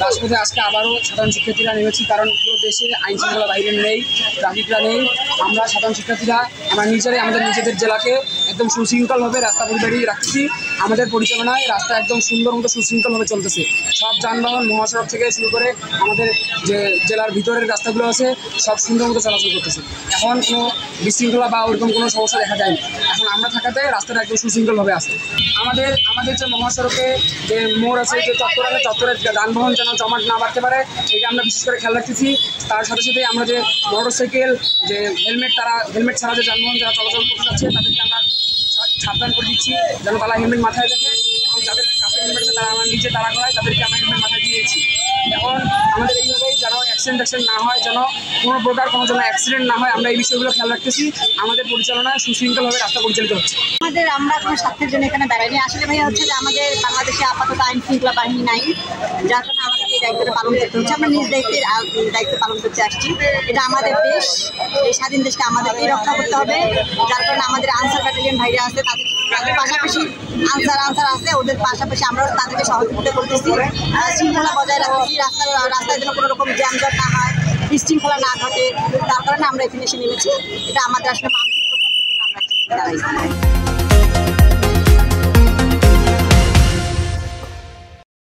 রাজপথে আজকে আবারও সাধারণ শিক্ষার্থীরা নেমেছি, কারণ পুরো দেশে আইন শৃঙ্খলা বাহিনী নেই, ট্রাফিকরা নেই। আমরা সাধারণ শিক্ষার্থীরা আমরা নিজেরাই আমাদের নিজেদের জেলাকে একদম সুশৃঙ্খলভাবে রাস্তা পরিবারই রাখছি। আমাদের পরিচালনায় রাস্তা একদম সুন্দর মতো সুশৃঙ্খলভাবে চলতেছে। সব যানবাহন মহাসড়ক থেকে শুরু করে আমাদের যে জেলার ভিতরের রাস্তাগুলো আছে সব সুন্দর মতো চলাচল করতেছে। এখন কোনো বিশৃঙ্খলা বা ওরকম কোনো সমস্যা দেখা যায়নি। এখন আমরা থাকাতে রাস্তাটা একদম সুশৃঙ্খলভাবে আছে। আমাদের যে মহাসড়কে যে মোড় আছে, যে চত্বরের যানবাহন যেন জমাট না বাড়তে পারে, এটা আমরা বিশেষ করে খেয়াল রাখতেছি। তার সাথে সাথে আমরা যে মোটরসাইকেল যে হেলমেট ছাড়া যে যানবাহন যারা চলাচল করতে যাচ্ছে তাদেরকে আমরা সাবধান করে দিচ্ছি যেন তারা হেলমেট মাথায় রাখে, এবং যাদের কাছে হেলমেট আছে তারা আমার নিজে তারা করায় তাদেরকে আমরা হেলমেট মাথায় দিয়েছি। এখন আমাদের এইভাবেই যেন অ্যাক্সিডেন্ট না হয়, যেন কোনো প্রকার কোনো যেন অ্যাক্সিডেন্ট না হয়, আমরা এই বিষয়গুলো খেয়াল রাখতেছি। আমাদের পরিচালনায় সুশৃঙ্খলভাবে রাস্তা পরিচালিত হচ্ছে। আমরা কোনো স্বার্থের জন্য এখানে দাঁড়াইনি। আসলে ভাইয়া হচ্ছে যে আমাদের বাংলাদেশে আপাতত আইন শৃঙ্খলা বাহিনী নাই, যার কারণে আমাদেরকে এই দায়িত্বটা পালন করতে হচ্ছে। আমরা নিজ দায়িত্ব পালন করতে আসছি। এটা আমাদের দেশ, এই স্বাধীন দেশকে আমাদেরকেই রক্ষা করতে হবে। যার কারণে আমাদের আনসার ব্যাটালিয়ন ভাইরা আছে, তাদের পাশাপাশি আনসার আছে, ওদের পাশাপাশি আমরাও তাদেরকে সহযোগিতা করতেছি, শৃঙ্খলা বজায় রাখতেছি। রাস্তায় যেন কোনো রকম জ্যামজট না হয়, বিশৃঙ্খলা না ঘটে, তার কারণে আমরা এখানে এসে নেমেছি। এটা আমাদের আসলে মানসিক প্রশান্তির জন্য আমরা এসে দাঁড়াইছি।